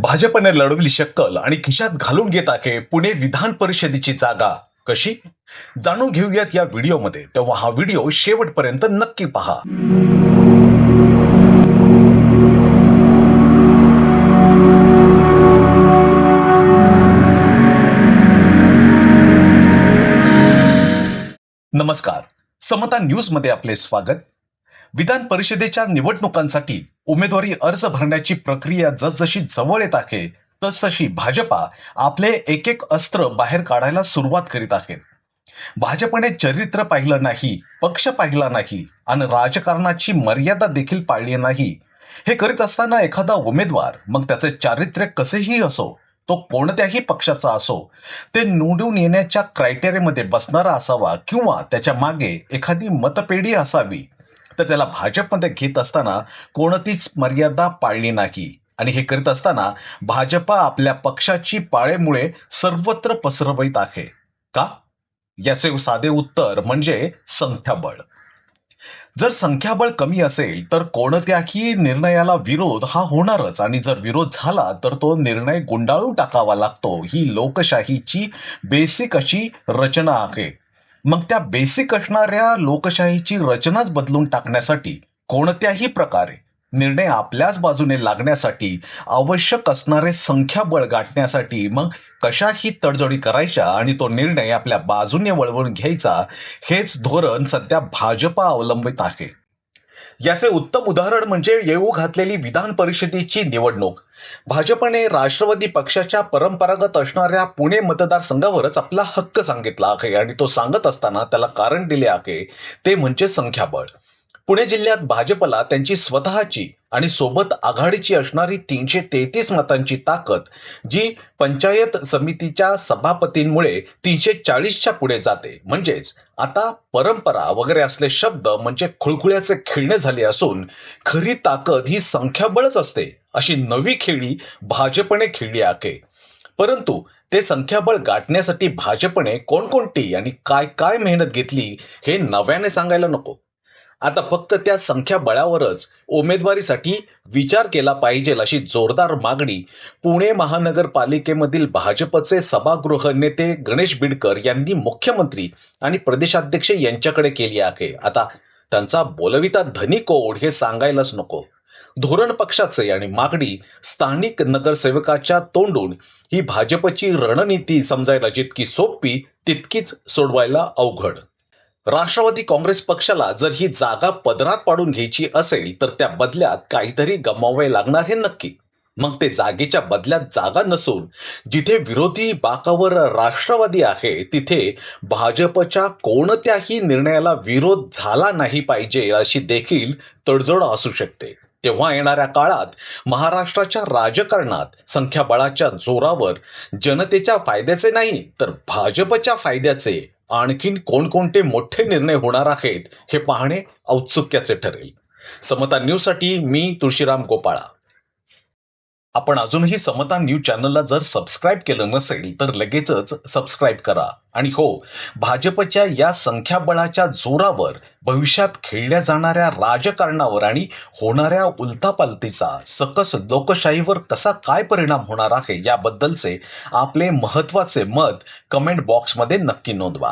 भाजपने लढवली शक्कल आणि खिशात घालून घेत आहे पुणे विधान परिषदेची जागा. कशी? जाणून घेऊयात या व्हिडिओमध्ये. तेव्हा हा व्हिडिओ शेवटपर्यंत नक्की पहा. नमस्कार, समता न्यूज मध्ये आपले स्वागत. विधान परिषदेच्या निवडणुकांसाठी उमेदवारी अर्ज भरण्याची प्रक्रिया जसजशी जवळ येत आहे तसतशी भाजपा आपले एक एक अस्त्र बाहेर काढायला सुरुवात करीत आहे. भाजपने चरित्र पाहिलं नाही, पक्ष पाहिला नाही आणि राजकारणाची मर्यादा देखील पाळली नाही. हे करीत असताना एखादा उमेदवार, मग त्याचे चारित्र्य कसेही असो, तो कोणत्याही पक्षाचा असो, ते निवडून येण्याच्या क्रायटेरियामध्ये बसणारा असावा किंवा त्याच्या मागे एखादी मतपेढी असावी, तर त्याला भाजपमध्ये घेत असताना कोणतीच मर्यादा पाळली नाही. आणि हे करीत असताना भाजपा आपल्या पक्षाची पाळेमुळे सर्वत्र पसरवित आहे. का? याचे साधे उत्तर म्हणजे संख्याबळ. जर संख्याबळ कमी असेल तर कोणत्याही निर्णयाला विरोध हा होणारच, आणि जर विरोध झाला तर तो निर्णय गुंडाळून टाकावा लागतो. ही लोकशाहीची बेसिक अशी रचना आहे. मग त्या बेसिक असणाऱ्या लोकशाहीची रचनाच बदलून टाकण्यासाठी, कोणत्याही प्रकारे निर्णय आपल्याच बाजूने लागण्यासाठी, आवश्यक असणारे संख्याबळ गाठण्यासाठी मग कशाही तडजोडी करायच्या आणि तो निर्णय आपल्या बाजूने वळवून घ्यायचा, हेच धोरण सध्या भाजपा अवलंबित आहे. याचे उत्तम उदाहरण म्हणजे येऊ घातलेली विधान परिषदेची निवडणूक. भाजपने राष्ट्रवादी पक्षाच्या परंपरागत असणाऱ्या पुणे मतदारसंघावरच आपला हक्क सांगितला आहे, आणि तो सांगत असताना त्याला कारण दिले आहे, ते म्हणजे संख्याबळ. पुणे जिल्ह्यात भाजपला त्यांची स्वतःची आणि सोबत आघाडीची असणारी 333 मतांची ताकद, जी पंचायत समितीच्या सभापतींमुळे 340च्या पुढे जाते. म्हणजेच आता परंपरा वगैरे असले शब्द म्हणजे खुळखुळ्याचे खेळणे झाले असून खरी ताकद ही संख्याबळच असते, अशी नवी खेळी भाजपने खेळली आहे. परंतु ते संख्याबळ गाठण्यासाठी भाजपने कोणकोणती आणि काय काय मेहनत घेतली हे नव्याने सांगायला नको. आता फक्त त्या संख्याबळावरच उमेदवारीसाठी विचार केला पाहिजे, अशी जोरदार मागणी पुणे महानगरपालिकेमधील भाजपचे सभागृह नेते गणेश बिडकर यांनी मुख्यमंत्री आणि प्रदेशाध्यक्ष यांच्याकडे केली आहे. आता त्यांचा बोलविता धनी कोण हे सांगायलाच नको. धोरण पक्षाचे आणि मागणी स्थानिक नगरसेवकाच्या तोंडून ही भाजपची रणनीती समजायला जितकी सोपी तितकीच सोडवायला अवघड. राष्ट्रवादी काँग्रेस पक्षाला जर ही जागा पदरात पाडून घ्यायची असेल तर त्या बदल्यात काहीतरी गमवावे लागणार हे नक्की. मग ते जागेच्या बदल्यात जागा नसून जिथे विरोधी बाकावर राष्ट्रवादी आहे तिथे भाजपच्या कोणत्याही निर्णयाला विरोध झाला नाही पाहिजे, अशी देखील तडजोड असू शकते. तेव्हा येणाऱ्या काळात महाराष्ट्राच्या राजकारणात संख्याबळाच्या जोरावर जनतेच्या फायद्याचे नाही तर भाजपच्या फायद्याचे आणखीन कोणकोणते मोठे निर्णय होणार आहेत हे पाहणे औत्सुक्याचे ठरेल. समता न्यूजसाठी मी तुळशीराम गोपाळा. आपण अजूनही समता न्यूज चॅनलला जर सबस्क्राईब केलं नसेल तर लगेचच सबस्क्राईब करा. आणि हो, भाजपच्या या संख्याबळाच्या जोरावर भविष्यात खेळल्या जाणाऱ्या राजकारणावर आणि होणाऱ्या उलथापालथीचा सकस लोकशाहीवर कसा काय परिणाम होणार आहे याबद्दलचे आपले महत्त्वाचे मत कमेंट बॉक्समध्ये नक्की नोंदवा.